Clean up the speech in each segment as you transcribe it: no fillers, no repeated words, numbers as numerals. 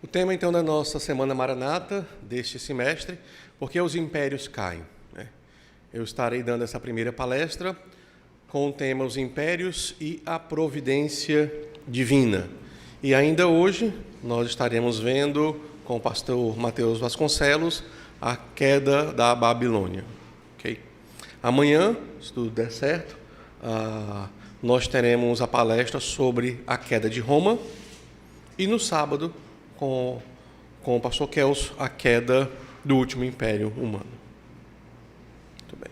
O tema, então, da nossa Semana Maranata, deste semestre, porque os impérios caem, né? Eu estarei dando essa primeira palestra com o tema Os Impérios e a Providência Divina. E ainda hoje, nós estaremos vendo, com o pastor Mateus Vasconcelos, a queda da Babilônia. Okay? Amanhã, se tudo der certo, nós teremos a palestra sobre a queda de Roma e no sábado, com o pastor Kelso, a queda do último império humano. Muito bem.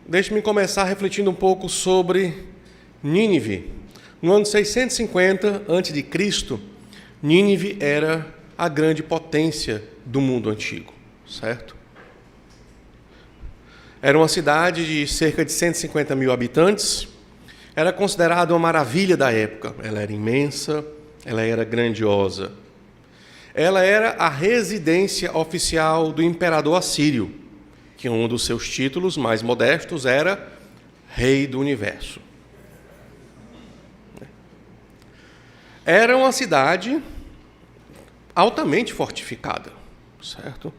Deixe-me começar refletindo um pouco sobre Nínive. No ano 650 a.C., Nínive era a grande potência do mundo antigo, certo? Era uma cidade de cerca de 150 mil habitantes, era considerada uma maravilha da época, ela era imensa, ela era grandiosa. Ela era a residência oficial do imperador assírio, que um dos seus títulos mais modestos era Rei do Universo. Era uma cidade altamente fortificada, certo?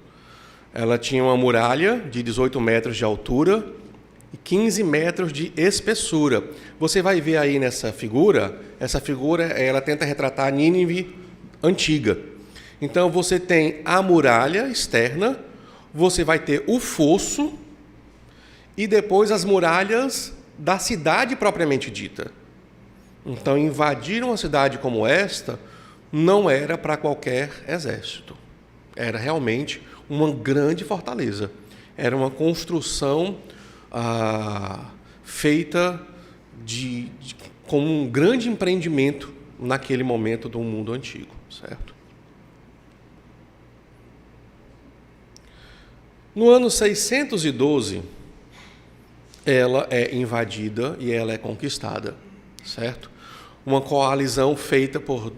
Ela tinha uma muralha de 18 metros de altura e 15 metros de espessura. Você vai ver aí nessa figura, ela tenta retratar a Nínive antiga. Então, você tem a muralha externa, você vai ter o fosso e depois as muralhas da cidade propriamente dita. Então, invadir uma cidade como esta não era para qualquer exército. Era realmente uma grande fortaleza. Era uma construção feita como um grande empreendimento naquele momento do mundo antigo, certo? No ano 612, ela é invadida e ela é conquistada, certo? Uma coalizão feita por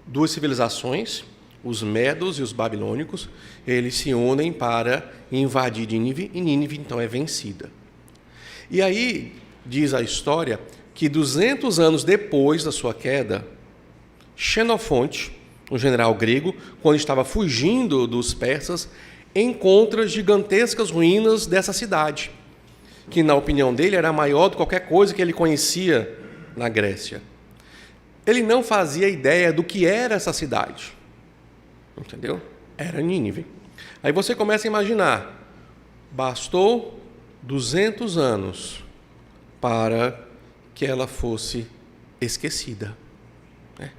duas civilizações, os medos e os babilônicos, eles se unem para invadir Nínive, e Nínive então é vencida. E aí, diz a história, que 200 anos depois da sua queda, Xenofonte, um general grego, quando estava fugindo dos persas, encontra gigantescas ruínas dessa cidade, que na opinião dele era maior do que qualquer coisa que ele conhecia na Grécia. Ele não fazia ideia do que era essa cidade, entendeu? Era Nínive. Aí você começa a imaginar, bastou 200 anos para que ela fosse esquecida, né?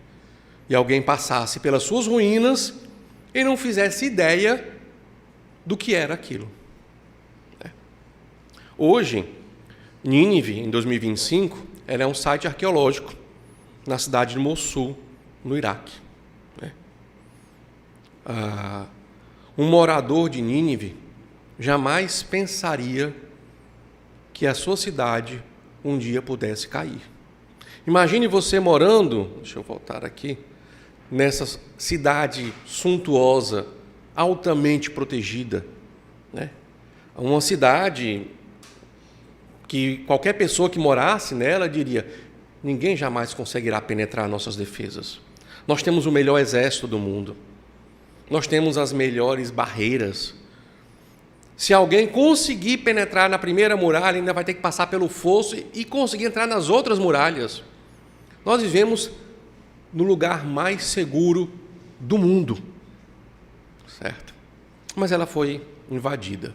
E alguém passasse pelas suas ruínas e não fizesse ideia do que era aquilo. Hoje, Nínive, em 2025, ela é um site arqueológico na cidade de Mossul, no Iraque. Um morador de Nínive jamais pensaria que a sua cidade um dia pudesse cair. Imagine você morando, deixa eu voltar aqui, nessa cidade suntuosa, altamente protegida, né? Uma cidade que qualquer pessoa que morasse nela diria: ninguém jamais conseguirá penetrar nossas defesas. Nós temos o melhor exército do mundo. Nós temos as melhores barreiras. Se alguém conseguir penetrar na primeira muralha, ainda vai ter que passar pelo fosso e conseguir entrar nas outras muralhas. Nós vivemos no lugar mais seguro do mundo, certo? Mas ela foi invadida.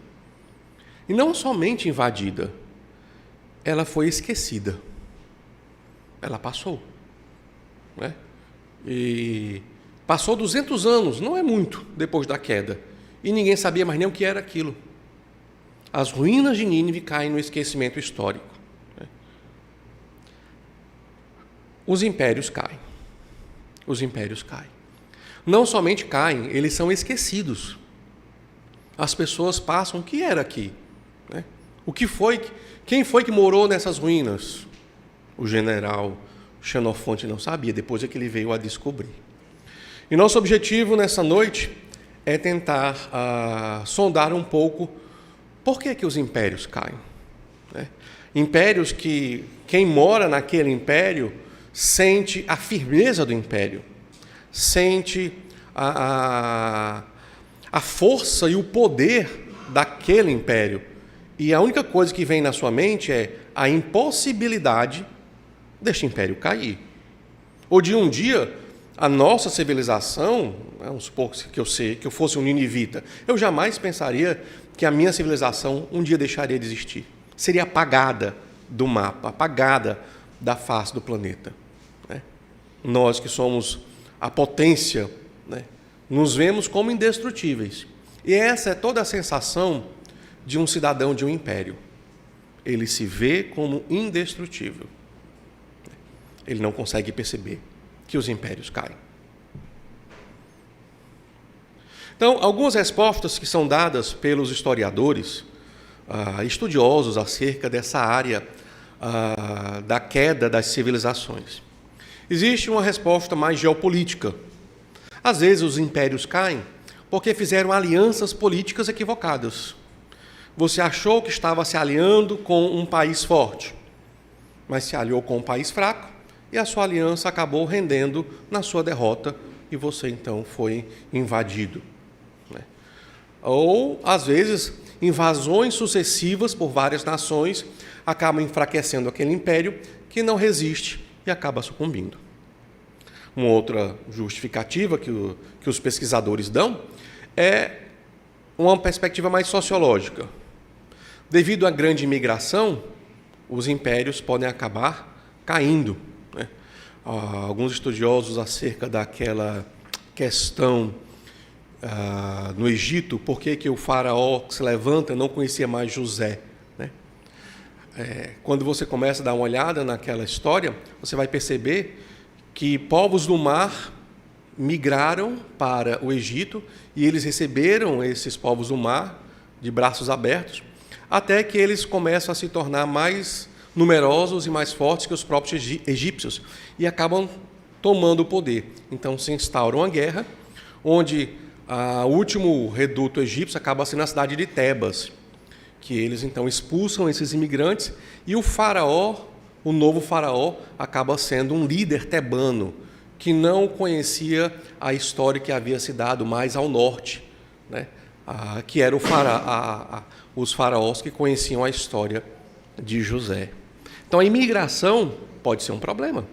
E não somente invadida, ela foi esquecida. Ela passou, né? E passou 200 anos, não é muito, depois da queda. E ninguém sabia mais nem o que era aquilo. As ruínas de Nínive caem no esquecimento histórico, né? Os impérios caem. Os impérios caem. Não somente caem, eles são esquecidos. As pessoas passam, o que era aqui? Né? Quem foi que morou nessas ruínas? O general Xenofonte não sabia, depois é que ele veio a descobrir. E nosso objetivo nessa noite é tentar sondar um pouco por que os impérios caem, né? Impérios que quem mora naquele império sente a firmeza do império, sente a força e o poder daquele império. E a única coisa que vem na sua mente é a impossibilidade deste império cair. Ou de um dia, a nossa civilização, vamos supor que eu fosse um ninivita, eu jamais pensaria que a minha civilização um dia deixaria de existir. Seria apagada do mapa, apagada da face do planeta. Né? Nós que somos a potência, né, nos vemos como indestrutíveis. E essa é toda a sensação de um cidadão de um império. Ele se vê como indestrutível. Ele não consegue perceber que os impérios caem. Então, algumas respostas que são dadas pelos historiadores, estudiosos acerca dessa área da queda das civilizações. Existe uma resposta mais geopolítica. Às vezes os impérios caem porque fizeram alianças políticas equivocadas. Você achou que estava se aliando com um país forte, mas se aliou com um país fraco e a sua aliança acabou rendendo na sua derrota e você então foi invadido. Ou, às vezes, invasões sucessivas por várias nações acabam enfraquecendo aquele império que não resiste e acaba sucumbindo. Uma outra justificativa que os pesquisadores dão é uma perspectiva mais sociológica. Devido à grande imigração, os impérios podem acabar caindo. Né? Alguns estudiosos acerca daquela questão no Egito, por que o faraó que se levanta não conhecia mais José. Né? Quando você começa a dar uma olhada naquela história, você vai perceber que povos do mar migraram para o Egito e eles receberam esses povos do mar de braços abertos, até que eles começam a se tornar mais numerosos e mais fortes que os próprios egípcios e acabam tomando o poder. Então se instaura uma guerra, onde o último reduto egípcio acaba sendo a cidade de Tebas, que eles então expulsam esses imigrantes e o faraó, o novo faraó, acaba sendo um líder tebano, que não conhecia a história que havia se dado mais ao norte, né? Que eram os faraós que conheciam a história de José. Então a imigração pode ser um problema.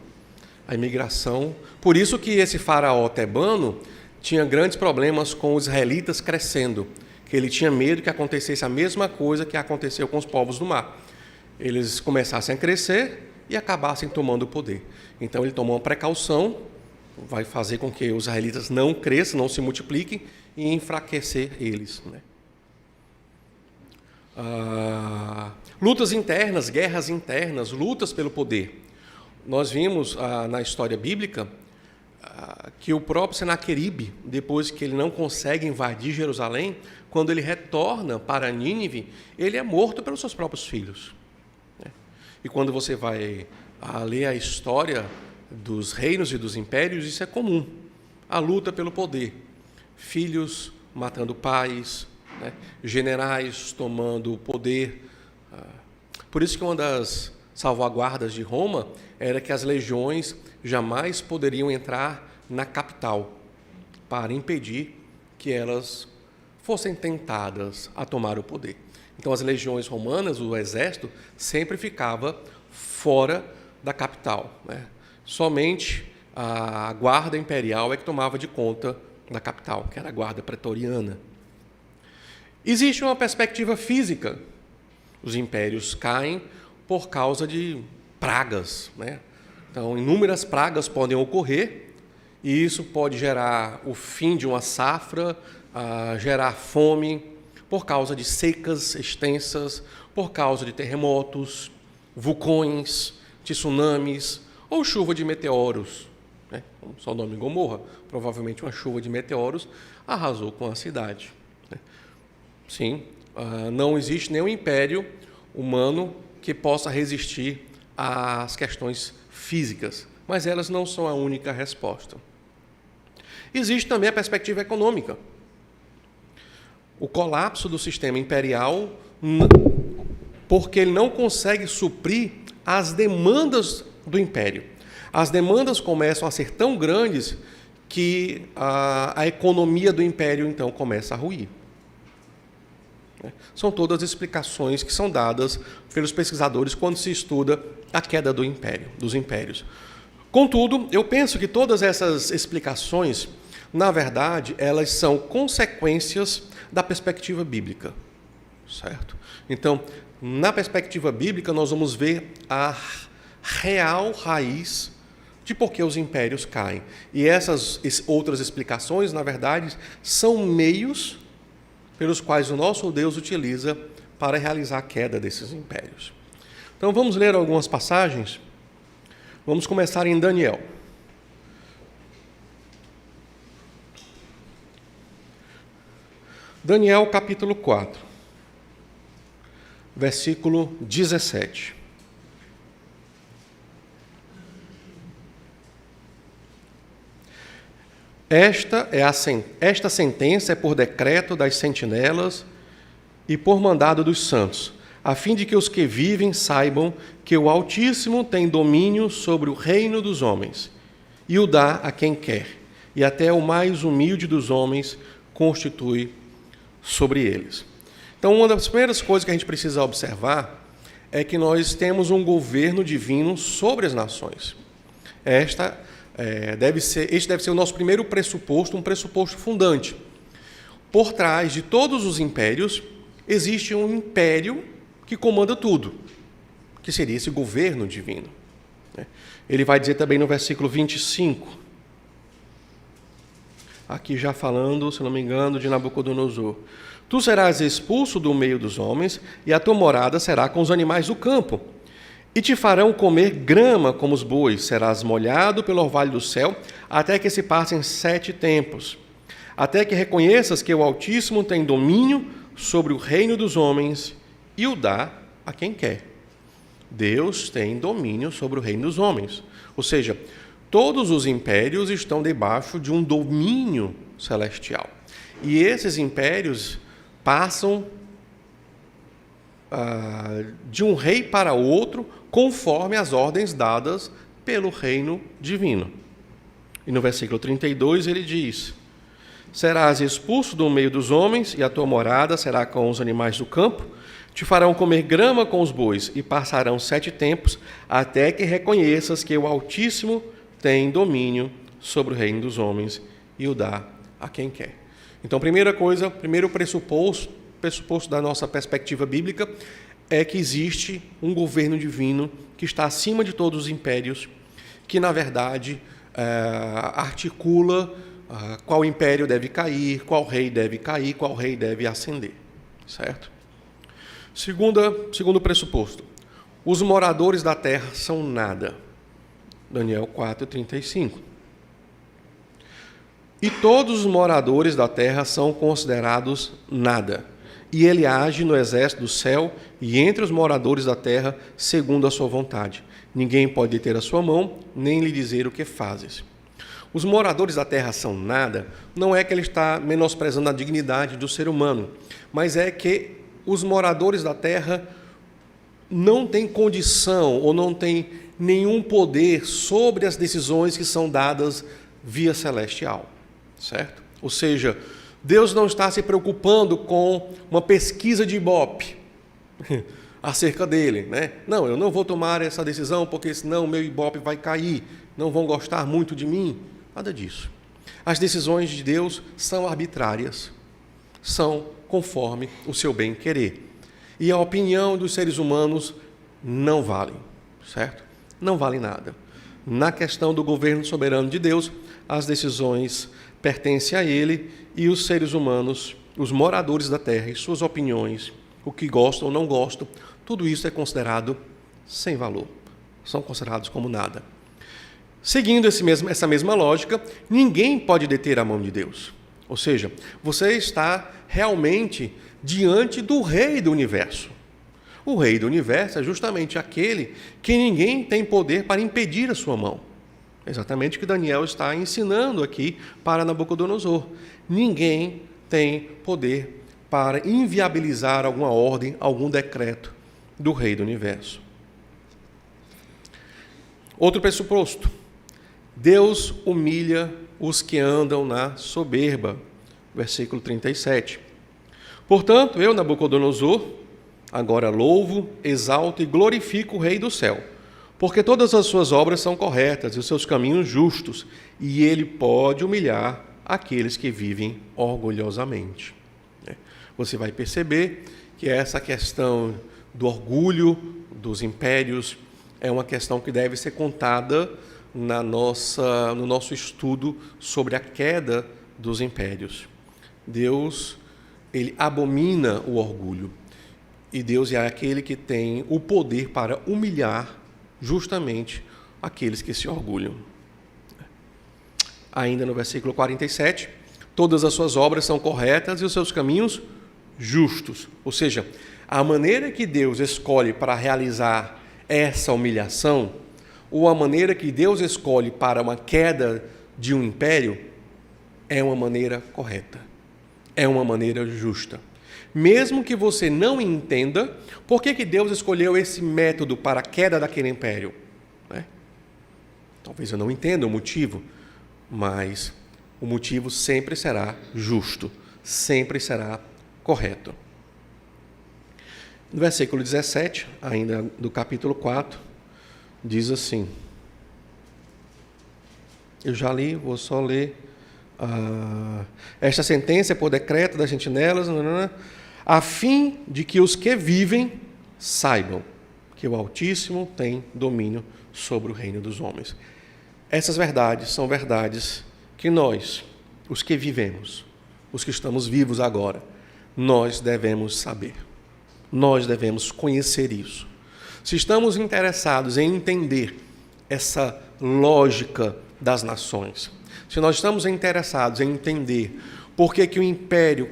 A imigração, por isso que esse faraó tebano tinha grandes problemas com os israelitas crescendo, que ele tinha medo que acontecesse a mesma coisa que aconteceu com os povos do mar. Eles começassem a crescer e acabassem tomando o poder. Então ele tomou uma precaução, vai fazer com que os israelitas não cresçam, não se multipliquem e enfraquecer eles. Né? Lutas internas, guerras internas, lutas pelo poder. Nós vimos na história bíblica que o próprio Senaqueribe, depois que ele não consegue invadir Jerusalém, quando ele retorna para Nínive, ele é morto pelos seus próprios filhos. E quando você vai ler a história dos reinos e dos impérios, isso é comum. A luta pelo poder. Filhos matando pais, né? Generais tomando o poder. Por isso que uma das salvaguardas de Roma era que as legiões jamais poderiam entrar na capital para impedir que elas fossem tentadas a tomar o poder. Então as legiões romanas, o exército, sempre ficava fora da capital. Né? Somente a guarda imperial é que tomava de conta da capital, que era a guarda pretoriana. Existe uma perspectiva física. Os impérios caem por causa de pragas. Né? Então, inúmeras pragas podem ocorrer, e isso pode gerar o fim de uma safra, gerar fome, por causa de secas extensas, por causa de terremotos, vulcões, tsunamis ou chuva de meteoros. Né? Como Sodoma e Gomorra, provavelmente uma chuva de meteoros arrasou com a cidade. Né? Sim, não existe nenhum império humano que possa resistir às questões físicas, mas elas não são a única resposta. Existe também a perspectiva econômica. O colapso do sistema imperial, porque ele não consegue suprir as demandas do império. As demandas começam a ser tão grandes que a economia do império, então, começa a ruir. São todas explicações que são dadas pelos pesquisadores quando se estuda a queda dos impérios. Contudo, eu penso que todas essas explicações, na verdade, elas são consequências da perspectiva bíblica, certo? Então, na perspectiva bíblica, nós vamos ver a real raiz de por que os impérios caem. E essas outras explicações, na verdade, são meios pelos quais o nosso Deus utiliza para realizar a queda desses impérios. Então, vamos ler algumas passagens. Vamos começar em Daniel. Daniel, capítulo 4, versículo 17. Esta sentença é por decreto das sentinelas e por mandado dos santos, a fim de que os que vivem saibam que o Altíssimo tem domínio sobre o reino dos homens, e o dá a quem quer, e até o mais humilde dos homens constitui sobre eles. Então, uma das primeiras coisas que a gente precisa observar é que nós temos um governo divino sobre as nações. Este deve ser o nosso primeiro pressuposto, um pressuposto fundante. Por trás de todos os impérios, existe um império que comanda tudo, que seria esse governo divino. Ele vai dizer também no versículo 25, aqui já falando, se não me engano, de Nabucodonosor: Tu serás expulso do meio dos homens, e a tua morada será com os animais do campo. E te farão comer grama como os bois, serás molhado pelo orvalho do céu, até que se passem 7 tempos, até que reconheças que o Altíssimo tem domínio sobre o reino dos homens e o dá a quem quer. Deus tem domínio sobre o reino dos homens. Ou seja, todos os impérios estão debaixo de um domínio celestial. E esses impérios passam de um rei para outro, conforme as ordens dadas pelo reino divino. E no versículo 32 ele diz: Serás expulso do meio dos homens, e a tua morada será com os animais do campo. Te farão comer grama com os bois, e passarão 7 tempos, até que reconheças que o Altíssimo tem domínio sobre o reino dos homens, e o dá a quem quer. Então, primeira coisa, primeiro pressuposto da nossa perspectiva bíblica é que existe um governo divino que está acima de todos os impérios, que, na verdade, articula qual império deve cair, qual rei deve cair, qual rei deve ascender. Certo? Segundo pressuposto, os moradores da terra são nada. Daniel 4:35. E todos os moradores da terra são considerados nada. E ele age no exército do céu e entre os moradores da terra segundo a sua vontade. Ninguém pode deter a sua mão, nem lhe dizer o que fazes. Os moradores da terra são nada, não é que ele está menosprezando a dignidade do ser humano, mas é que os moradores da terra não têm condição ou não têm nenhum poder sobre as decisões que são dadas via celestial, certo? Ou seja, Deus não está se preocupando com uma pesquisa de Ibope acerca dele, né? Não, eu não vou tomar essa decisão porque senão o meu Ibope vai cair, não vão gostar muito de mim. Nada disso. As decisões de Deus são arbitrárias, são conforme o seu bem-querer. E a opinião dos seres humanos não vale, certo? Não vale nada. Na questão do governo soberano de Deus, as decisões pertencem a Ele e os seres humanos, os moradores da terra e suas opiniões, o que gostam ou não gostam, tudo isso é considerado sem valor. São considerados como nada. Seguindo essa mesma lógica, ninguém pode deter a mão de Deus. Ou seja, você está realmente diante do Rei do Universo. O Rei do Universo é justamente aquele que ninguém tem poder para impedir a sua mão. É exatamente o que Daniel está ensinando aqui para Nabucodonosor. Ninguém tem poder para inviabilizar alguma ordem, algum decreto do Rei do Universo. Outro pressuposto: Deus humilha os que andam na soberba. Versículo 37. Portanto, eu, Nabucodonosor, agora louvo, exalto e glorifico o Rei do céu, porque todas as suas obras são corretas e os seus caminhos justos, e ele pode humilhar aqueles que vivem orgulhosamente. Você vai perceber que essa questão do orgulho dos impérios é uma questão que deve ser contada no nosso estudo sobre a queda dos impérios. Deus, ele abomina o orgulho, e Deus é aquele que tem o poder para humilhar justamente aqueles que se orgulham. Ainda no versículo 47, todas as suas obras são corretas e os seus caminhos justos. Ou seja, a maneira que Deus escolhe para realizar essa humilhação, ou a maneira que Deus escolhe para uma queda de um império, é uma maneira correta, é uma maneira justa. Mesmo que você não entenda por que Deus escolheu esse método para a queda daquele império. Talvez eu não entenda o motivo, mas o motivo sempre será justo, sempre será correto. No versículo 17, ainda do capítulo 4, diz assim, eu já li, vou só ler, esta sentença é por decreto das sentinelas, a fim de que os que vivem saibam que o Altíssimo tem domínio sobre o reino dos homens. Essas verdades são verdades que nós, os que vivemos, os que estamos vivos agora, nós devemos saber. Nós devemos conhecer isso. Se estamos interessados em entender essa lógica das nações, se nós estamos interessados em entender por que o império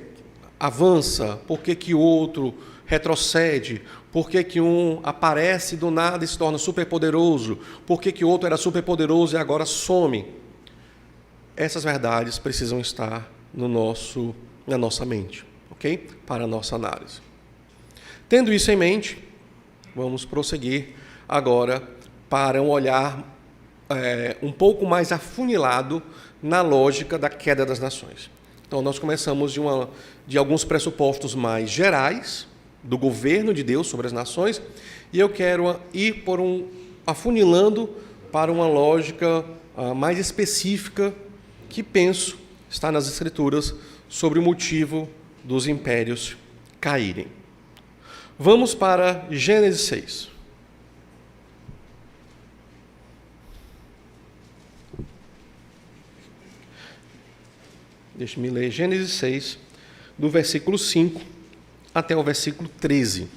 avança, por que o outro retrocede, por que um aparece do nada e se torna superpoderoso, por que o outro era superpoderoso e agora some, essas verdades precisam estar na nossa mente, ok? Para a nossa análise. Tendo isso em mente, vamos prosseguir agora para um olhar um pouco mais afunilado na lógica da queda das nações. Então, nós começamos de alguns pressupostos mais gerais do governo de Deus sobre as nações, e eu quero ir afunilando para uma lógica mais específica que penso está nas Escrituras sobre o motivo dos impérios caírem. Vamos para Gênesis 6. Deixe-me ler Gênesis 6, do versículo 5 até o versículo 13.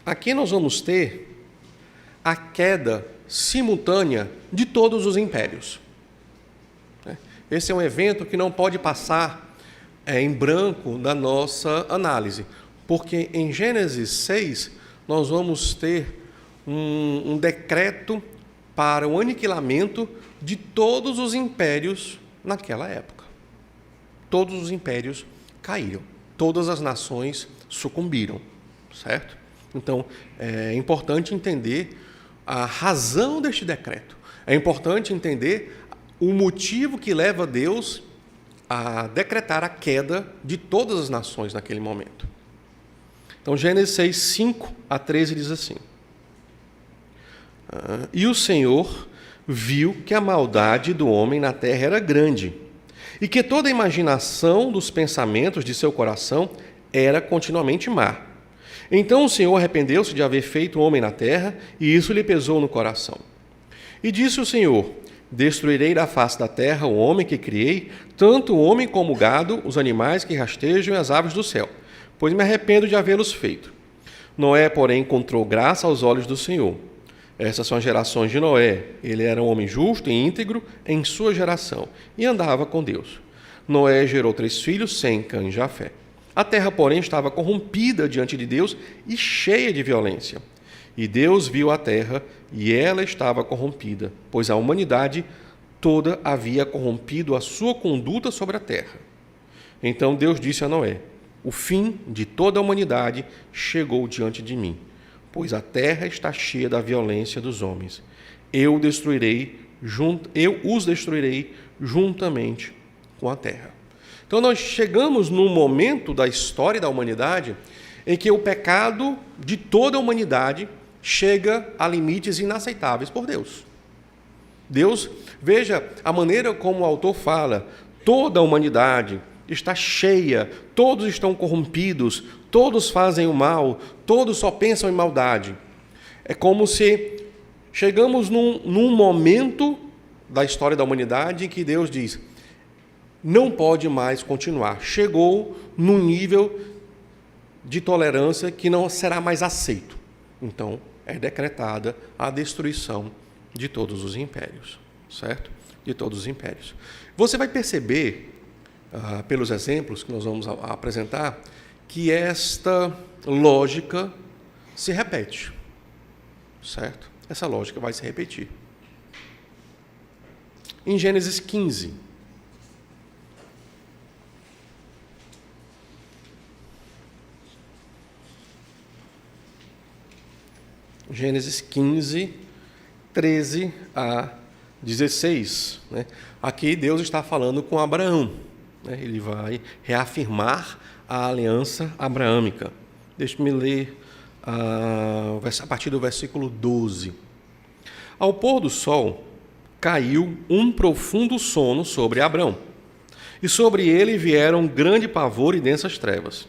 Aqui nós vamos ter a queda simultânea de todos os impérios. Esse é um evento que não pode passar em branco na nossa análise, porque em Gênesis 6 nós vamos ter um decreto para o aniquilamento de todos os impérios naquela época. Todos os impérios caíram, todas as nações sucumbiram, certo? Então, é importante entender a razão deste decreto. É importante entender o motivo que leva Deus a decretar a queda de todas as nações naquele momento. Então, Gênesis 6, 5 a 13 diz assim: E o Senhor viu que a maldade do homem na terra era grande, e que toda a imaginação dos pensamentos de seu coração era continuamente má. Então o Senhor arrependeu-se de haver feito o homem na terra, e isso lhe pesou no coração. E disse o Senhor: Destruirei da face da terra o homem que criei, tanto o homem como o gado, os animais que rastejam e as aves do céu, pois me arrependo de havê-los feito. Noé, porém, encontrou graça aos olhos do Senhor. Essas são as gerações de Noé. Ele era um homem justo e íntegro em sua geração, e andava com Deus. Noé gerou 3 filhos, Sem, Cã e Jafé. A terra, porém, estava corrompida diante de Deus e cheia de violência. E Deus viu a terra, e ela estava corrompida, pois a humanidade toda havia corrompido a sua conduta sobre a terra. Então Deus disse a Noé: O fim de toda a humanidade chegou diante de mim, pois a terra está cheia da violência dos homens. Eu destruirei eu os destruirei juntamente com a terra. Então nós chegamos num momento da história da humanidade em que o pecado de toda a humanidade chega a limites inaceitáveis por Deus. Deus, veja a maneira como o autor fala, toda a humanidade está cheia, todos estão corrompidos, todos fazem o mal, todos só pensam em maldade. É como se chegamos num momento da história da humanidade em que Deus diz, não pode mais continuar. Chegou num nível de tolerância que não será mais aceito. Então, é decretada a destruição de todos os impérios, certo? De todos os impérios. Você vai perceber, pelos exemplos que nós vamos apresentar, que esta lógica se repete, certo? Essa lógica vai se repetir. Em Gênesis 15, Gênesis 15, 13 a 16. Né? Aqui Deus está falando com Abraão. Né? Ele vai reafirmar a aliança abraâmica. Deixe-me ler a partir do versículo 12. Ao pôr do sol, caiu um profundo sono sobre Abrão, e sobre ele vieram grande pavor e densas trevas.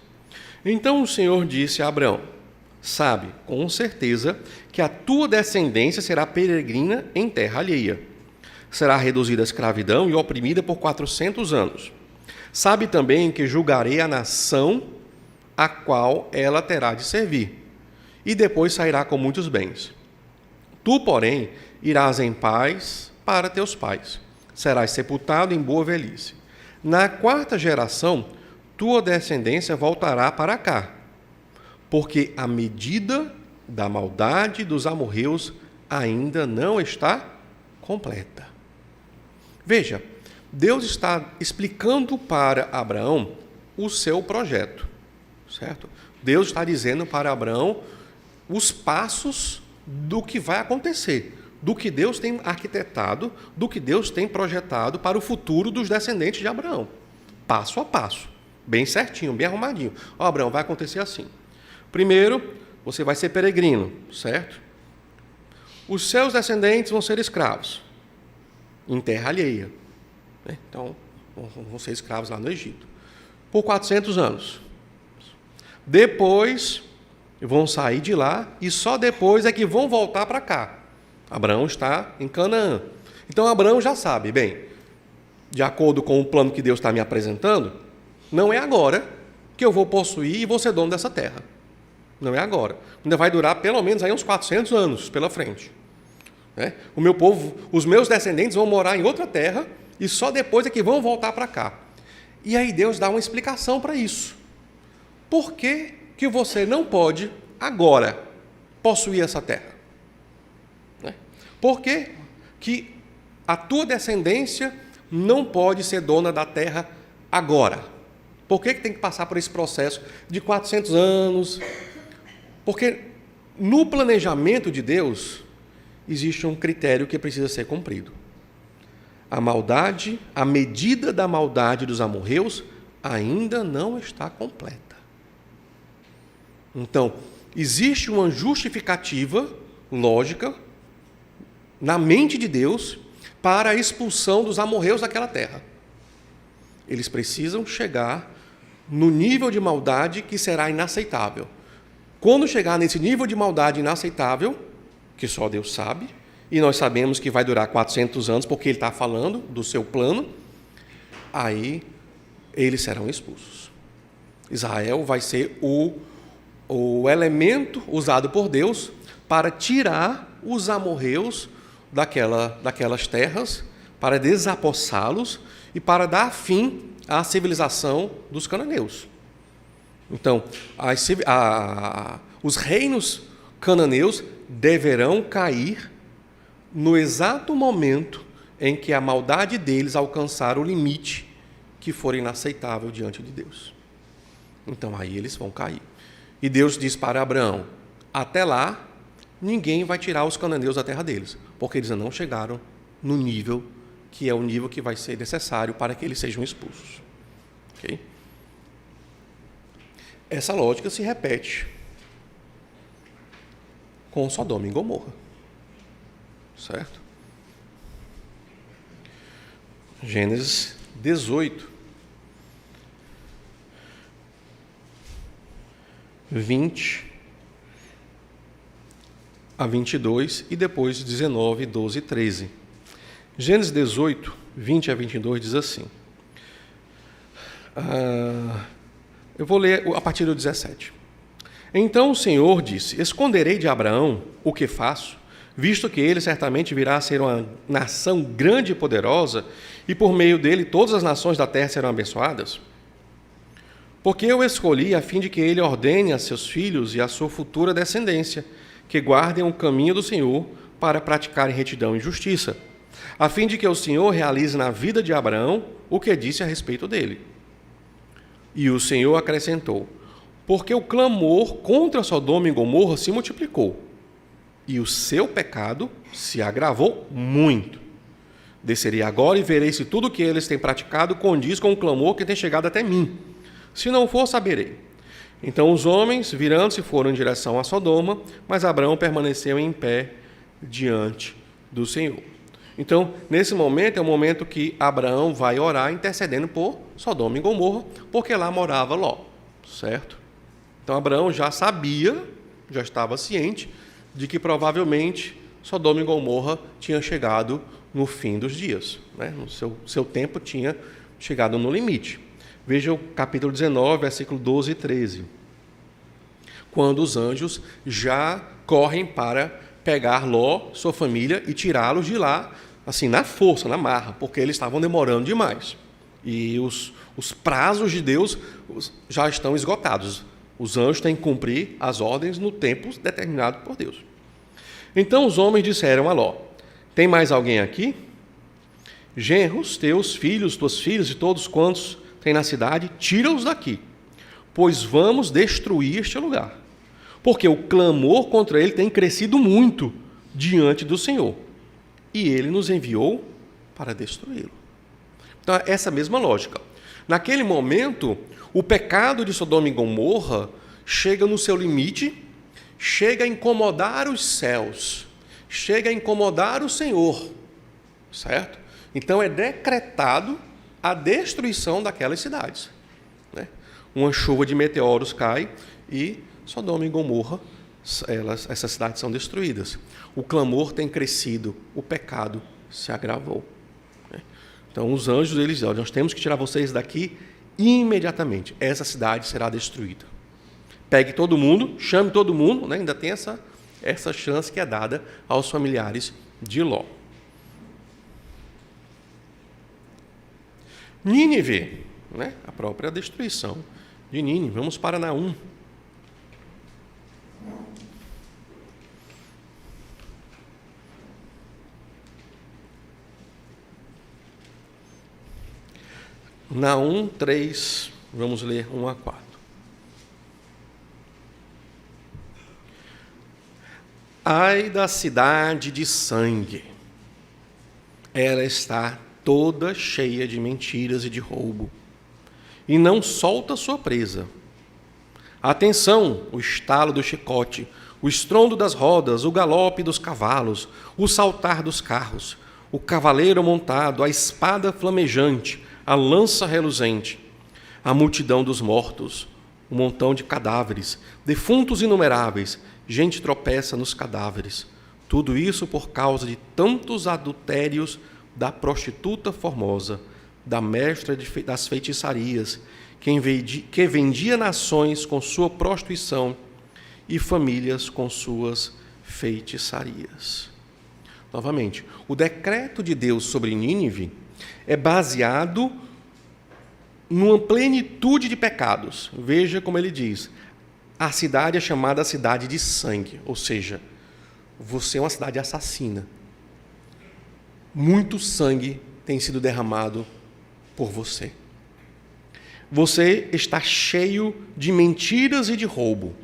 Então o Senhor disse a Abrão, sabe, com certeza, que a tua descendência será peregrina em terra alheia. Será reduzida à escravidão e oprimida por 400 anos. Sabe também que julgarei a nação a qual ela terá de servir, e depois sairá com muitos bens. Tu, porém, irás em paz para teus pais. Serás sepultado em boa velhice. Na 4ª geração, tua descendência voltará para cá, porque a medida da maldade dos amorreus ainda não está completa. Veja, Deus está explicando para Abraão o seu projeto, certo? Deus está dizendo para Abraão os passos do que vai acontecer, do que Deus tem arquitetado, do que Deus tem projetado para o futuro dos descendentes de Abraão, passo a passo, bem certinho, bem arrumadinho. Ó, Abraão, vai acontecer assim. Primeiro, você vai ser peregrino, certo? Os seus descendentes vão ser escravos, em terra alheia. Então, vão ser escravos lá no Egito, por 400 anos. Depois, vão sair de lá e só depois é que vão voltar para cá. Abraão está em Canaã. Então, Abraão já sabe, bem, de acordo com o plano que Deus está me apresentando, não é agora que eu vou possuir e vou ser dono dessa terra. Não é agora. Ainda vai durar pelo menos aí uns 400 anos pela frente. O meu povo, os meus descendentes vão morar em outra terra e só depois é que vão voltar para cá. E aí Deus dá uma explicação para isso. Por que que você não pode agora possuir essa terra? Por que que a tua descendência não pode ser dona da terra agora? Por que que tem que passar por esse processo de 400 anos? Porque no planejamento de Deus existe um critério que precisa ser cumprido. A maldade, a medida da maldade dos amorreus ainda não está completa. Então, existe uma justificativa lógica na mente de Deus para a expulsão dos amorreus daquela terra. Eles precisam chegar no nível de maldade que será inaceitável. Quando chegar nesse nível de maldade inaceitável, que só Deus sabe, e nós sabemos que vai durar 400 anos, porque Ele está falando do seu plano, aí eles serão expulsos. Israel vai ser o elemento usado por Deus para tirar os amorreus daquelas terras, para desapossá-los e para dar fim à civilização dos cananeus. Então, os reinos cananeus deverão cair no exato momento em que a maldade deles alcançar o limite que for inaceitável diante de Deus. Então, aí eles vão cair. E Deus diz para Abraão, até lá, ninguém vai tirar os cananeus da terra deles, porque eles ainda não chegaram no nível que é o nível que vai ser necessário para que eles sejam expulsos. Okay? Essa lógica se repete com Sodoma e Gomorra. Certo? Gênesis 18, 20 a 22 e depois 19, 12 e 13. Gênesis 18, 20 a 22 diz assim. Eu vou ler a partir do 17. Então o Senhor disse: esconderei de Abraão o que faço, visto que ele certamente virá a ser uma nação grande e poderosa, e por meio dele todas as nações da terra serão abençoadas? Porque eu escolhi a fim de que ele ordene a seus filhos e a sua futura descendência, que guardem o caminho do Senhor para praticarem retidão e justiça, a fim de que o Senhor realize na vida de Abraão o que disse a respeito dele. E o Senhor acrescentou: porque o clamor contra Sodoma e Gomorra se multiplicou, e o seu pecado se agravou muito. Descerei agora e verei se tudo o que eles têm praticado condiz com o clamor que tem chegado até mim. Se não for, saberei. Então os homens, virando-se, foram em direção a Sodoma, mas Abraão permaneceu em pé diante do Senhor. Então, nesse momento, é o momento que Abraão vai orar intercedendo por Sodoma e Gomorra, porque lá morava Ló, certo? Então Abraão já sabia, já estava ciente, de que provavelmente Sodoma e Gomorra tinha chegado no fim dos dias, né? O seu tempo tinha chegado no limite. Veja o capítulo 19, versículo 12 e 13. Quando os anjos já correm para pegar Ló, sua família, e tirá-los de lá, assim, na força, na marra, porque eles estavam demorando demais. E os prazos de Deus já estão esgotados. Os anjos têm que cumprir as ordens no tempo determinado por Deus. Então os homens disseram a Ló: tem mais alguém aqui? Genros, teus filhos, tuas filhas e todos quantos tem na cidade, tira-os daqui, pois vamos destruir este lugar, porque o clamor contra ele tem crescido muito diante do Senhor, e ele nos enviou para destruí-lo. Então, essa mesma lógica. Naquele momento, o pecado de Sodoma e Gomorra chega no seu limite, chega a incomodar os céus, chega a incomodar o Senhor, certo? Então, é decretado a destruição daquelas cidades, né? Uma chuva de meteoros cai e Sodoma e Gomorra, essas cidades são destruídas. O clamor tem crescido, o pecado se agravou, né? Então os anjos, eles dizem: nós temos que tirar vocês daqui imediatamente, essa cidade será destruída. Pegue todo mundo, chame todo mundo, né? Ainda tem essa chance que é dada aos familiares de Ló. Nínive, né? A própria destruição de Nínive. Vamos para Naum. Naum 3, vamos ler 1 a 4. Ai da cidade de sangue, ela está toda cheia de mentiras e de roubo, e não solta sua presa. Atenção, o estalo do chicote, o estrondo das rodas, o galope dos cavalos, o saltar dos carros, o cavaleiro montado, a espada flamejante, a lança reluzente, a multidão dos mortos, um montão de cadáveres, defuntos inumeráveis, gente tropeça nos cadáveres. Tudo isso por causa de tantos adultérios da prostituta formosa, da mestra das feitiçarias, que vendia nações com sua prostituição e famílias com suas feitiçarias. Novamente, o decreto de Deus sobre Nínive é baseado numa plenitude de pecados. Veja como ele diz: a cidade é chamada cidade de sangue, ou seja, você é uma cidade assassina. Muito sangue tem sido derramado por você. Você está cheio de mentiras e de roubo,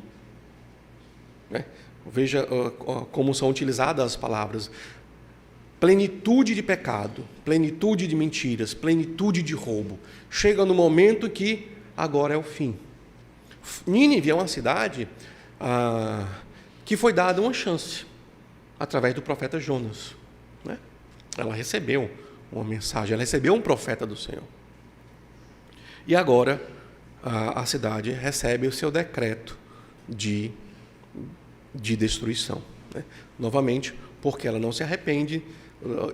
né? Veja como são utilizadas as palavras. plenitude de pecado, plenitude de mentiras, plenitude de roubo. Chega no momento que agora é o fim. Nínive é uma cidade que foi dada uma chance através do profeta Jonas, né? Ela recebeu uma mensagem, ela recebeu um profeta do Senhor. E agora a cidade recebe o seu decreto de destruição, né? Novamente, porque ela não se arrepende,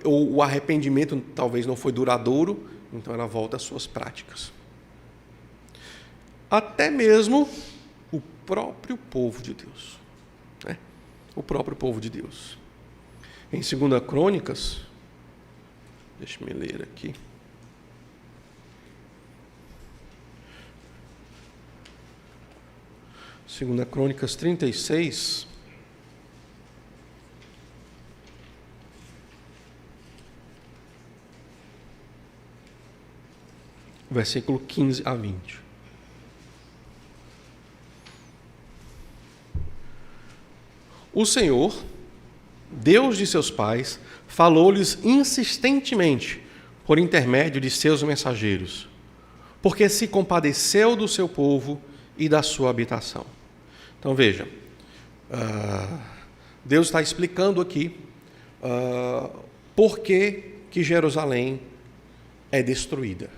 ou o arrependimento talvez não foi duradouro, então ela volta às suas práticas. Até mesmo o próprio povo de Deus, né? O próprio povo de Deus. Em 2 Crônicas, deixa-me ler aqui. Segunda Crônicas 36, versículo 15 a 20. O Senhor, Deus de seus pais, falou-lhes insistentemente por intermédio de seus mensageiros, porque se compadeceu do seu povo e da sua habitação. Então veja, Deus está explicando aqui por que Jerusalém é destruída,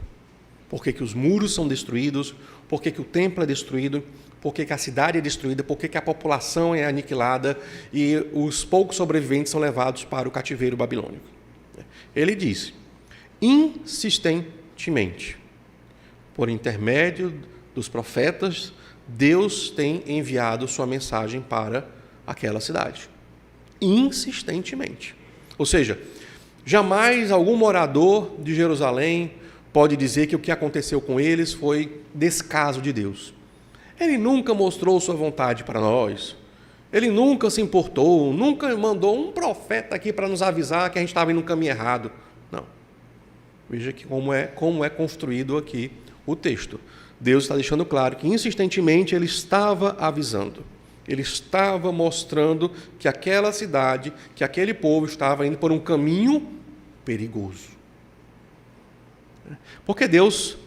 por que os muros são destruídos, por que o templo é destruído, por que a cidade é destruída, por que a população é aniquilada e os poucos sobreviventes são levados para o cativeiro babilônico. Ele diz, insistentemente, por intermédio dos profetas, Deus tem enviado sua mensagem para aquela cidade. Insistentemente. Ou seja, jamais algum morador de Jerusalém pode dizer que o que aconteceu com eles foi descaso de Deus. Ele nunca mostrou sua vontade para nós. Ele nunca se importou, nunca mandou um profeta aqui para nos avisar que a gente estava indo no caminho errado. Não. Veja que como é construído aqui o texto. Deus está deixando claro que insistentemente ele estava avisando. Ele estava mostrando que aquela cidade, que aquele povo estava indo por um caminho perigoso.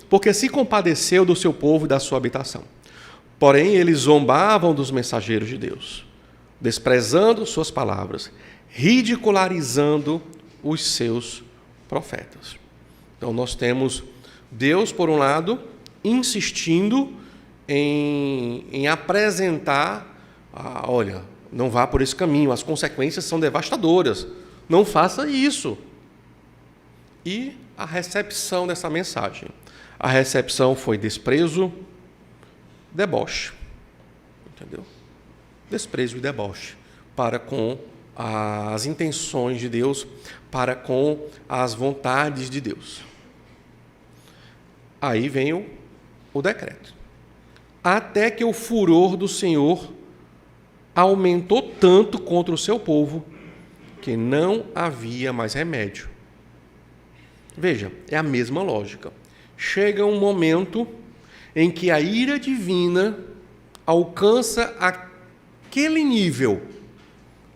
Porque se compadeceu do seu povo e da sua habitação. Porém, eles zombavam dos mensageiros de Deus, desprezando suas palavras, ridicularizando os seus profetas. Então, nós temos Deus, por um lado, insistindo em apresentar, olha, não vá por esse caminho, as consequências são devastadoras, não faça isso. E a recepção dessa mensagem. A recepção foi desprezo, deboche. Entendeu? Desprezo e deboche para com as intenções de Deus, para com as vontades de Deus. Aí vem o decreto. Até que o furor do Senhor aumentou tanto contra o seu povo, que não havia mais remédio. Veja, é a mesma lógica. Chega um momento em que a ira divina alcança aquele nível,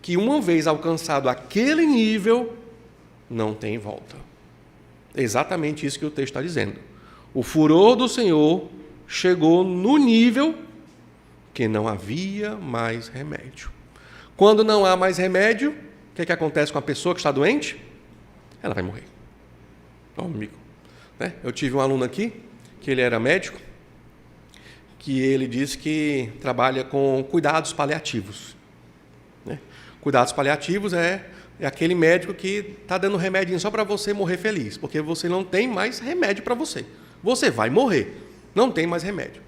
que uma vez alcançado aquele nível, não tem volta. É exatamente isso que o texto está dizendo. O furor do Senhor chegou no nível que não havia mais remédio. Quando não há mais remédio, o que acontece com a pessoa que está doente? Ela vai morrer. Amigo, né? Eu tive um aluno aqui, que ele era médico, que ele disse que trabalha com cuidados paliativos. Né? Cuidados paliativos é aquele médico que está dando remédio só para você morrer feliz, porque você não tem mais remédio para você. Você vai morrer, não tem mais remédio.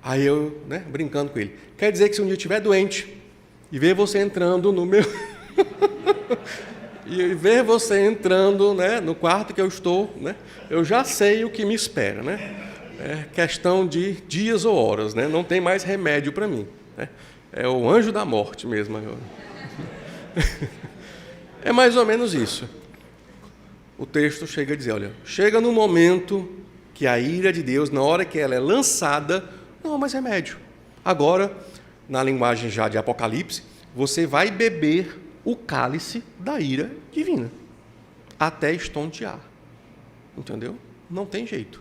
Aí eu, brincando com ele, quer dizer que se um dia eu estiver doente e ver você entrando no meu... e ver você entrando, no quarto que eu estou, eu já sei o que me espera. É questão de dias ou horas, não tem mais remédio para mim. É o anjo da morte mesmo agora. É mais ou menos isso. O texto chega a dizer, olha, chega no momento que a ira de Deus, na hora que ela é lançada, não há mais remédio. Agora, na linguagem já de Apocalipse, você vai beber o cálice da ira divina. até estontear. Entendeu? Não tem jeito.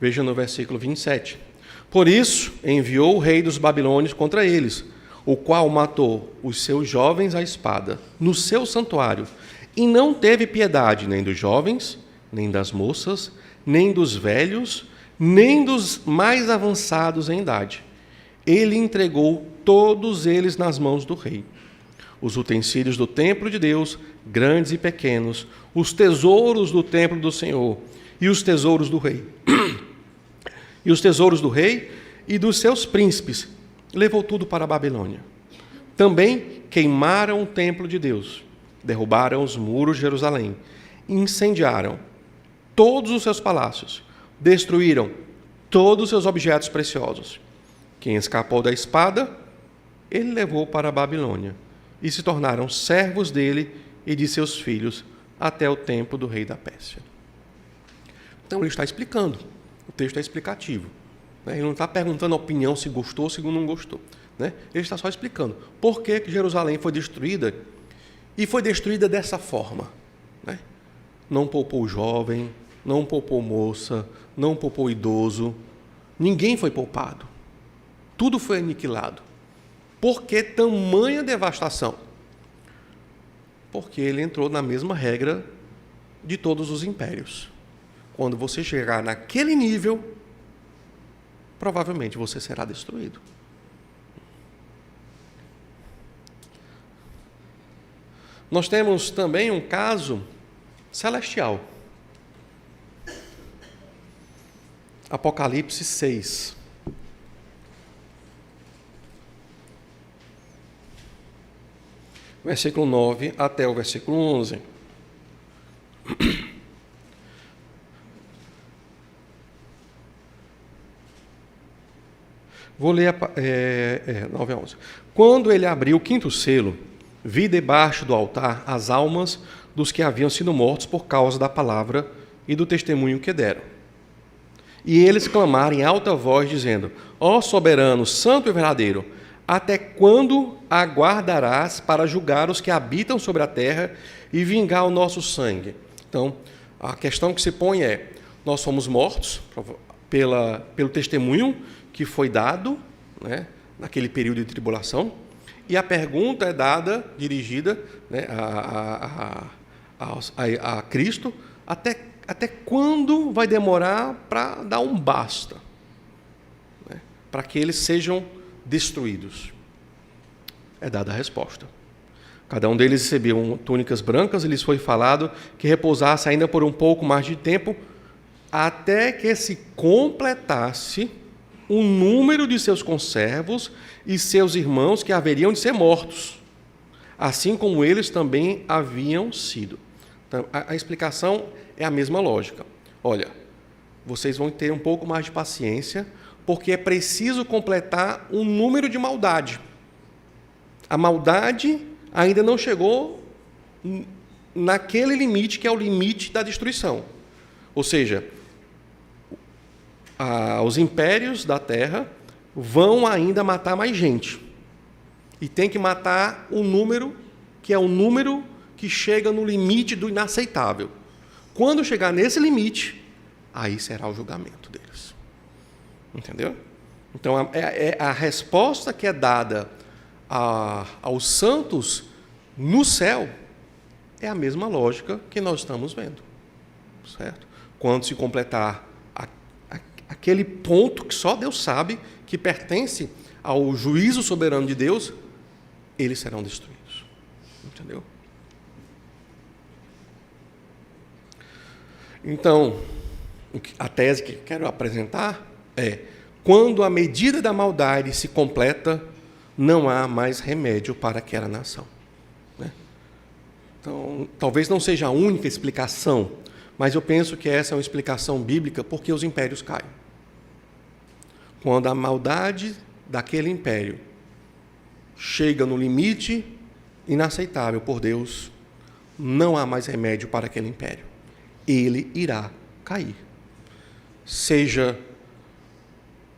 Veja no versículo 27. Por isso enviou o rei dos babilônios contra eles, o qual matou os seus jovens à espada no seu santuário, e não teve piedade nem dos jovens, nem das moças, nem dos velhos, nem dos mais avançados em idade. Ele entregou todos eles nas mãos do rei. Os utensílios do templo de Deus, grandes e pequenos, os tesouros do templo do Senhor e os tesouros do rei. E os tesouros do rei e dos seus príncipes, levou tudo para a Babilônia. Também queimaram o templo de Deus, derrubaram os muros de Jerusalém, incendiaram todos os seus palácios, destruíram todos os seus objetos preciosos. Quem escapou da espada, ele levou para a Babilônia, e se tornaram servos dele e de seus filhos até o tempo do rei da Pérsia. Então ele está explicando, o texto é explicativo. Ele não está perguntando a opinião se gostou ou se não gostou. Ele está só explicando por que Jerusalém foi destruída, e foi destruída dessa forma. Não poupou jovem, não poupou moça, não poupou idoso, ninguém foi poupado. Tudo foi aniquilado. Por que tamanha devastação? Porque ele entrou na mesma regra de todos os impérios. Quando você chegar naquele nível, provavelmente você será destruído. Nós temos também um caso celestial. Apocalipse 6. Versículo 9 até o versículo 11. Vou ler 9 a 11. Quando ele abriu o quinto selo, vi debaixo do altar as almas dos que haviam sido mortos por causa da palavra e do testemunho que deram. E eles clamaram em alta voz, dizendo: Ó soberano, santo e verdadeiro, até quando aguardarás para julgar os que habitam sobre a terra e vingar o nosso sangue? Então, a questão que se põe é: nós fomos mortos pelo testemunho que foi dado, naquele período de tribulação, e a pergunta é dirigida a Cristo: até quando vai demorar para dar um basta, para que eles sejam destruídos? É dada a resposta. Cada um deles recebeu túnicas brancas e lhes foi falado que repousasse ainda por um pouco mais de tempo, até que se completasse o número de seus conservos e seus irmãos que haveriam de ser mortos, assim como eles também haviam sido. Então, a explicação é a mesma lógica. Olha, vocês vão ter um pouco mais de paciência, porque é preciso completar um número de maldade. A maldade ainda não chegou naquele limite que é o limite da destruição. Ou seja, os impérios da terra vão ainda matar mais gente. E tem que matar um número que é o número que chega no limite do inaceitável. Quando chegar nesse limite, aí será o julgamento deles. Entendeu? Então, a resposta que é dada aos santos no céu é a mesma lógica que nós estamos vendo. Certo? Quando se completar aquele ponto que só Deus sabe, que pertence ao juízo soberano de Deus, eles serão destruídos. Entendeu? Então, a tese que quero apresentar é: quando a medida da maldade se completa, não há mais remédio para aquela nação. Então, talvez não seja a única explicação, mas eu penso que essa é uma explicação bíblica porque os impérios caem. Quando a maldade daquele império chega no limite inaceitável por Deus, não há mais remédio para aquele império. Ele irá cair. Seja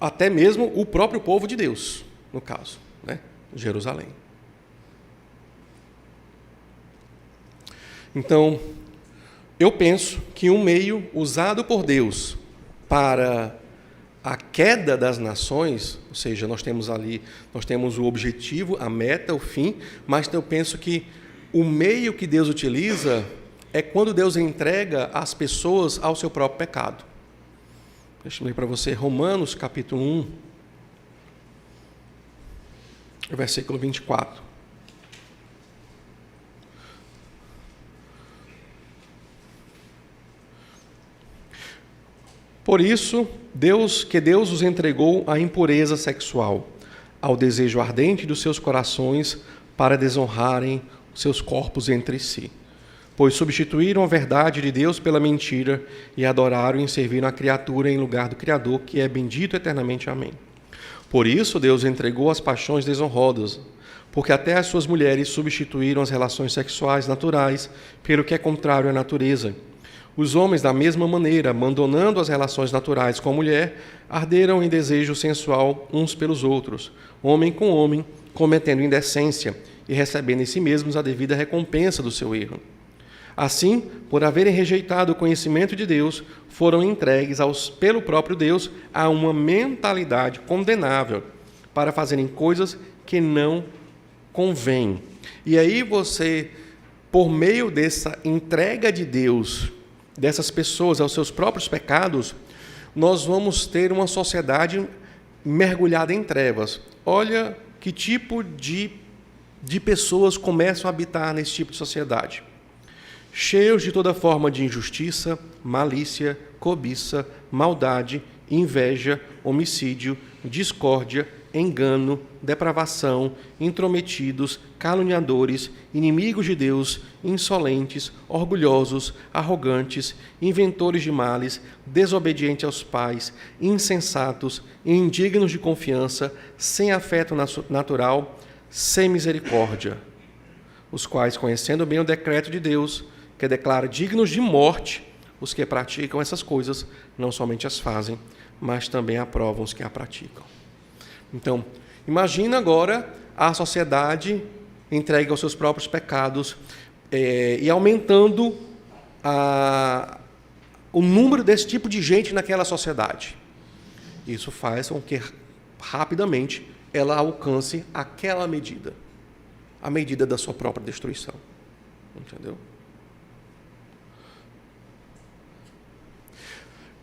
até mesmo o próprio povo de Deus, no caso, Jerusalém. Então, eu penso que um meio usado por Deus para a queda das nações, ou seja, nós temos o objetivo, a meta, o fim, mas eu penso que o meio que Deus utiliza é quando Deus entrega as pessoas ao seu próprio pecado. Deixa eu ler para você Romanos capítulo 1, versículo 24. Por isso, Deus os entregou à impureza sexual, ao desejo ardente dos seus corações para desonrarem seus corpos entre si. Pois substituíram a verdade de Deus pela mentira e adoraram e serviram a criatura em lugar do Criador, que é bendito eternamente. Amém. Por isso, Deus entregou às paixões desonrosas, porque até as suas mulheres substituíram as relações sexuais naturais pelo que é contrário à natureza. Os homens, da mesma maneira, abandonando as relações naturais com a mulher, arderam em desejo sensual uns pelos outros, homem com homem, cometendo indecência e recebendo em si mesmos a devida recompensa do seu erro. Assim, por haverem rejeitado o conhecimento de Deus, foram entregues pelo próprio Deus a uma mentalidade condenável para fazerem coisas que não convêm. E aí você, por meio dessa entrega de Deus, dessas pessoas aos seus próprios pecados, nós vamos ter uma sociedade mergulhada em trevas. Olha que tipo de pessoas começam a habitar nesse tipo de sociedade. Cheios de toda forma de injustiça, malícia, cobiça, maldade, inveja, homicídio, discórdia, engano, depravação, intrometidos, caluniadores, inimigos de Deus, insolentes, orgulhosos, arrogantes, inventores de males, desobedientes aos pais, insensatos, indignos de confiança, sem afeto natural, sem misericórdia, os quais, conhecendo bem o decreto de Deus, que declara dignos de morte os que praticam essas coisas, não somente as fazem, mas também aprovam os que a praticam. Então, imagina agora a sociedade entregue aos seus próprios pecados e aumentando o número desse tipo de gente naquela sociedade. Isso faz com que rapidamente ela alcance aquela medida, a medida da sua própria destruição. Entendeu?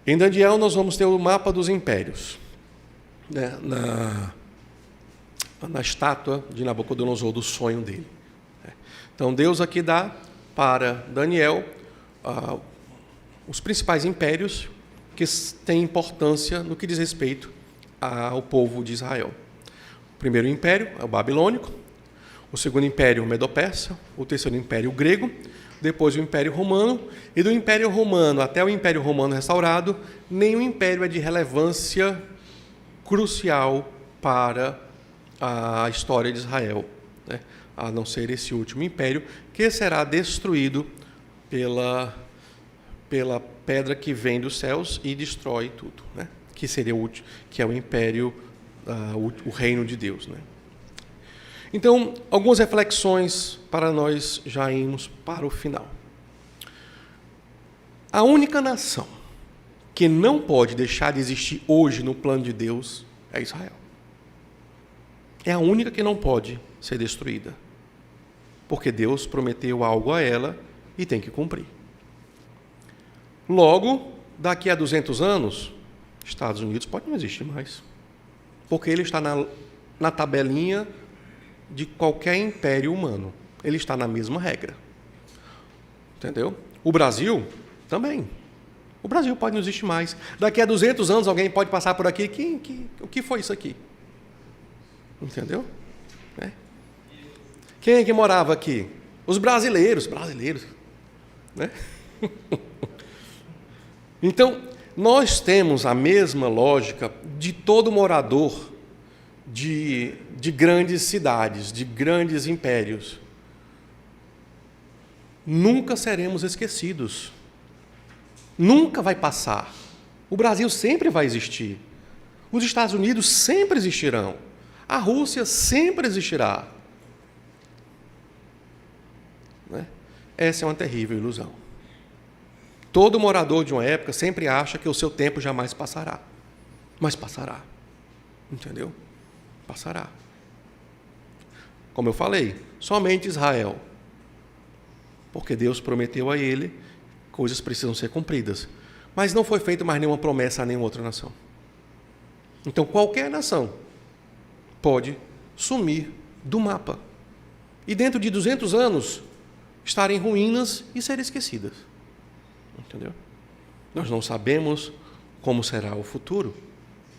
Em Daniel nós vamos ter o mapa dos impérios, né, na estátua de Nabucodonosor, do sonho dele. Então Deus aqui dá para Daniel os principais impérios que têm importância no que diz respeito ao povo de Israel. O primeiro império é o babilônico, o segundo império o medo-persa, o terceiro império o grego, depois o Império Romano, e do Império Romano até o Império Romano restaurado, nenhum império é de relevância crucial para a história de Israel, né? A não ser esse último império, que será destruído pela pedra que vem dos céus e destrói tudo, né? Que seria que é o império, o reino de Deus, né? Então, algumas reflexões para nós já irmos para o final. A única nação que não pode deixar de existir hoje no plano de Deus é Israel. É a única que não pode ser destruída, porque Deus prometeu algo a ela e tem que cumprir. Logo, daqui a 200 anos, Estados Unidos pode não existir mais, porque ele está na tabelinha de qualquer império humano. Ele está na mesma regra. Entendeu? O Brasil também. O Brasil pode não existir mais. Daqui a 200 anos alguém pode passar por aqui. O que foi isso aqui? Entendeu? Quem é que morava aqui? Os brasileiros. Né? Então, nós temos a mesma lógica de todo morador de grandes cidades, de grandes impérios. Nunca seremos esquecidos. Nunca vai passar. O Brasil sempre vai existir. Os Estados Unidos sempre existirão. A Rússia sempre existirá. Né? Essa é uma terrível ilusão. Todo morador de uma época sempre acha que o seu tempo jamais passará. Mas passará. Entendeu? Passará. Como eu falei, somente Israel. Porque Deus prometeu a ele, coisas precisam ser cumpridas. Mas não foi feita mais nenhuma promessa a nenhuma outra nação. Então qualquer nação pode sumir do mapa. E dentro de 200 anos, estar em ruínas e ser esquecidas. Entendeu? Nós não sabemos como será o futuro.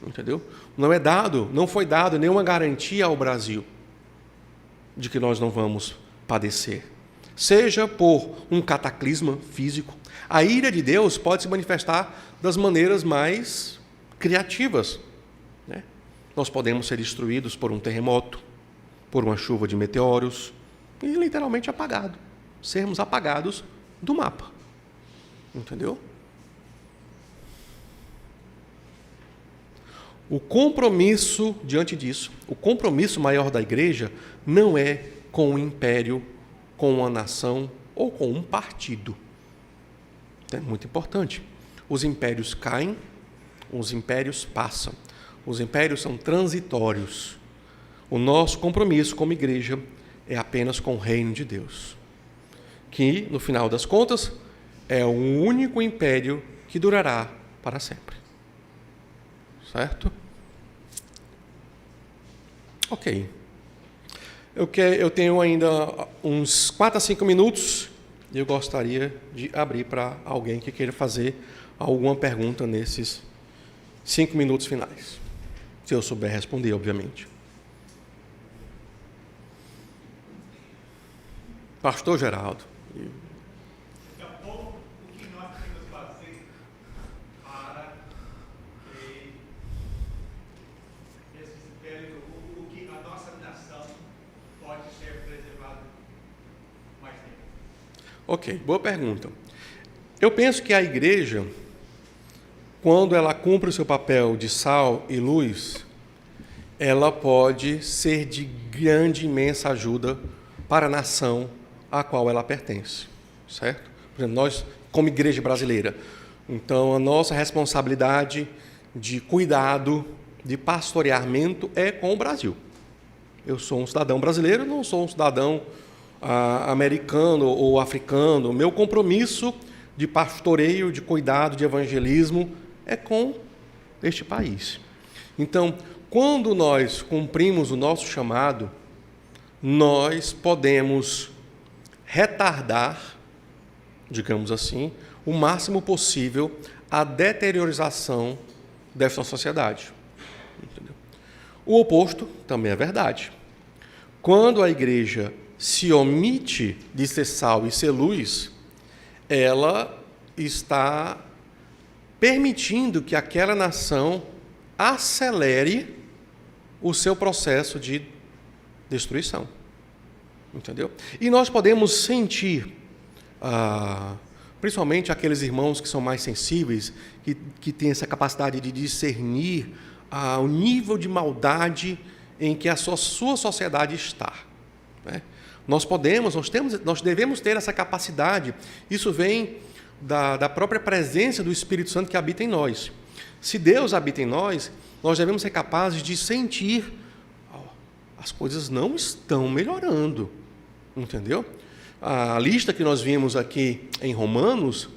Entendeu? Não foi dado nenhuma garantia ao Brasil de que nós não vamos padecer. Seja por um cataclisma físico. A ira de Deus pode se manifestar das maneiras mais criativas. Né? Nós podemos ser destruídos por um terremoto, por uma chuva de meteoros, e literalmente apagados. Sermos apagados do mapa. Entendeu? O compromisso, diante disso, o compromisso maior da igreja não é com o império, com uma nação ou com um partido. É muito importante. Os impérios caem, os impérios passam. Os impérios são transitórios. O nosso compromisso como igreja é apenas com o reino de Deus, que, no final das contas, é o único império que durará para sempre. Certo? Ok. Eu tenho ainda uns 4 a 5 minutos e eu gostaria de abrir para alguém que queira fazer alguma pergunta nesses 5 minutos finais. Se eu souber responder, obviamente. Pastor Geraldo. Ok, boa pergunta. Eu penso que a igreja, quando ela cumpre o seu papel de sal e luz, ela pode ser de grande, imensa ajuda para a nação a qual ela pertence, certo? Por exemplo, nós, como igreja brasileira, então a nossa responsabilidade de cuidado, de pastoreamento é com o Brasil. Eu sou um cidadão brasileiro, não sou um cidadão americano ou africano. O meu compromisso de pastoreio, de cuidado, de evangelismo é com este país. Então, quando nós cumprimos o nosso chamado, nós podemos retardar, digamos assim, o máximo possível a deteriorização dessa sociedade. Entendeu? O oposto também é verdade. Quando a igreja se omite de ser sal e ser luz, ela está permitindo que aquela nação acelere o seu processo de destruição. Entendeu? E nós podemos sentir, principalmente aqueles irmãos que são mais sensíveis, que têm essa capacidade de discernir o nível de maldade em que a sua sociedade está. Né? Nós devemos ter essa capacidade. Isso vem da própria presença do Espírito Santo que habita em nós. Se Deus habita em nós, nós devemos ser capazes de sentir as coisas não estão melhorando. Entendeu? A lista que nós vimos aqui em Romanos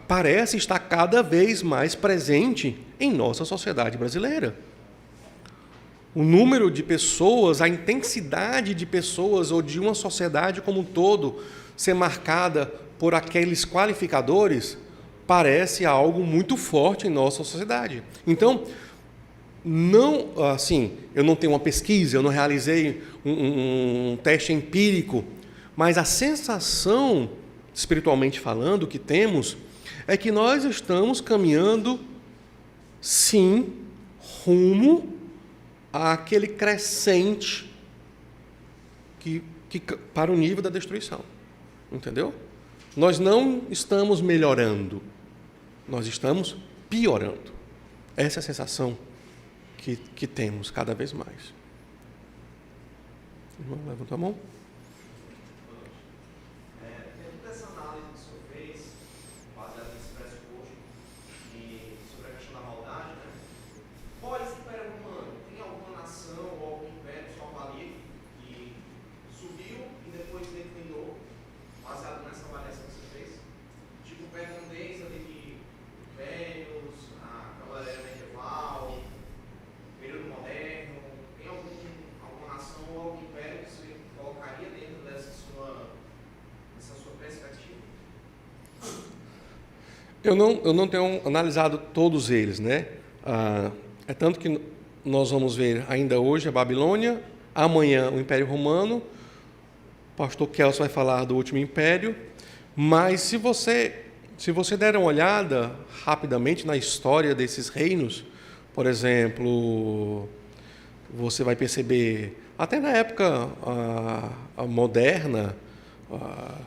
parece estar cada vez mais presente em nossa sociedade brasileira. O número de pessoas, a intensidade de pessoas ou de uma sociedade como um todo ser marcada por aqueles qualificadores parece algo muito forte em nossa sociedade. Então, eu não tenho uma pesquisa, eu não realizei um teste empírico, mas a sensação, espiritualmente falando, que temos é que nós estamos caminhando, sim, rumo àquele crescente para o nível da destruição. Entendeu? Nós não estamos melhorando, nós estamos piorando. Essa é a sensação que temos cada vez mais. Irmão, levanta a mão. Eu não tenho analisado todos eles, né? É tanto que nós vamos ver ainda hoje a Babilônia, amanhã o Império Romano, o pastor Kelso vai falar do último império, mas se você der uma olhada rapidamente na história desses reinos, por exemplo, você vai perceber, até na época moderna, a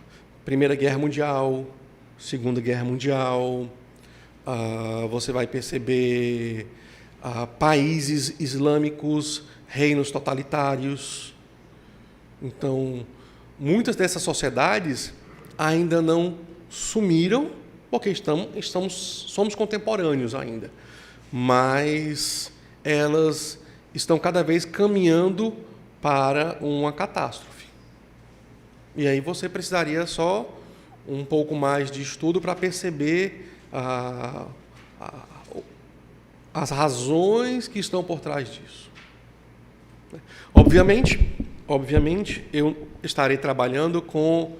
Primeira Guerra Mundial, Segunda Guerra Mundial, você vai perceber países islâmicos, reinos totalitários. Então, muitas dessas sociedades ainda não sumiram, porque somos contemporâneos ainda, mas elas estão cada vez caminhando para uma catástrofe. E aí você precisaria só um pouco mais de estudo para perceber as razões que estão por trás disso. Obviamente, eu estarei trabalhando com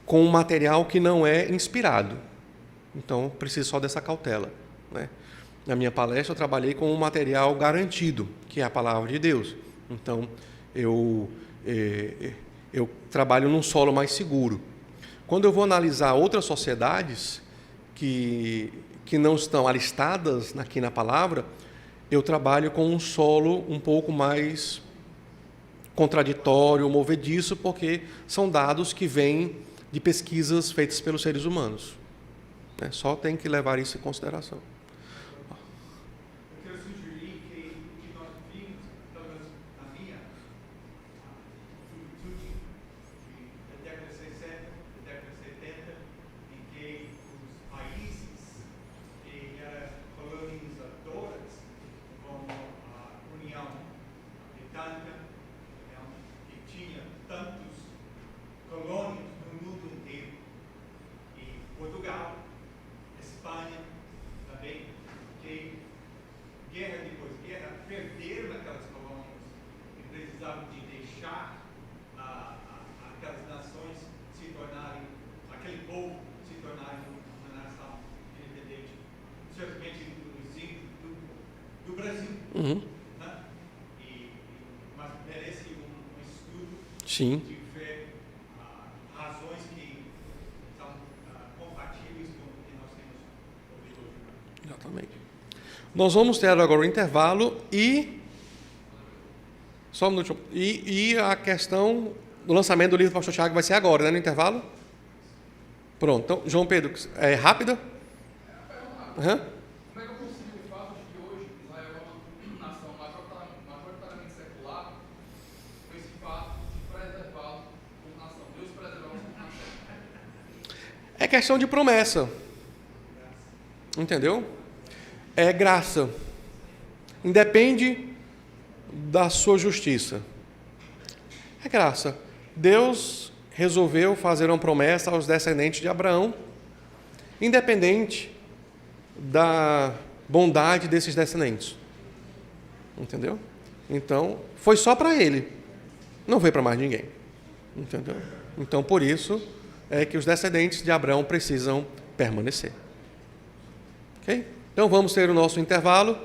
um material que não é inspirado. Então, preciso só dessa cautela, né? Na minha palestra, eu trabalhei com um material garantido, que é a Palavra de Deus. Então, eu trabalho num solo mais seguro. Quando eu vou analisar outras sociedades que não estão alistadas aqui na palavra, eu trabalho com um solo um pouco mais contraditório, movediço, porque são dados que vêm de pesquisas feitas pelos seres humanos. Só tem que levar isso em consideração. Eu quero sugerir que nós vimos, pelo menos na minha juventude, da década de 60, da década de 70, em que os países que eram colonizadoras, como a União Britânica, que tinha tantos colônias no mundo inteiro, e Portugal, Espanha também, que guerra depois guerra perderam aquelas colônias e precisavam de deixar aquelas nações se tornarem, aquele povo se tornarem uma nação independente, especialmente dos índios do Brasil. Uhum. Né? Mas merece um estudo. Sim. De ver razões que são compatíveis com o que nós temos ouvido hoje. Exatamente. Nós vamos ter agora o intervalo só um minuto. E a questão do lançamento do livro do pastor Thiago vai ser agora, né, no intervalo? Pronto. Então, João Pedro, é rápida? Uhum. Como é que eu consigo o fato de que hoje Israel é uma nação majoritariamente secular, com esse fato de preservá-lo como nação? Deus preservá-lo como nação. É questão de promessa. Entendeu? É graça. Independe da sua justiça. É graça. Deus resolveu fazer uma promessa aos descendentes de Abraão, independente da bondade desses descendentes. Entendeu? Então, foi só para ele. Não foi para mais ninguém. Entendeu? Então, por isso é que os descendentes de Abraão precisam permanecer. Ok? Então, vamos ter o nosso intervalo.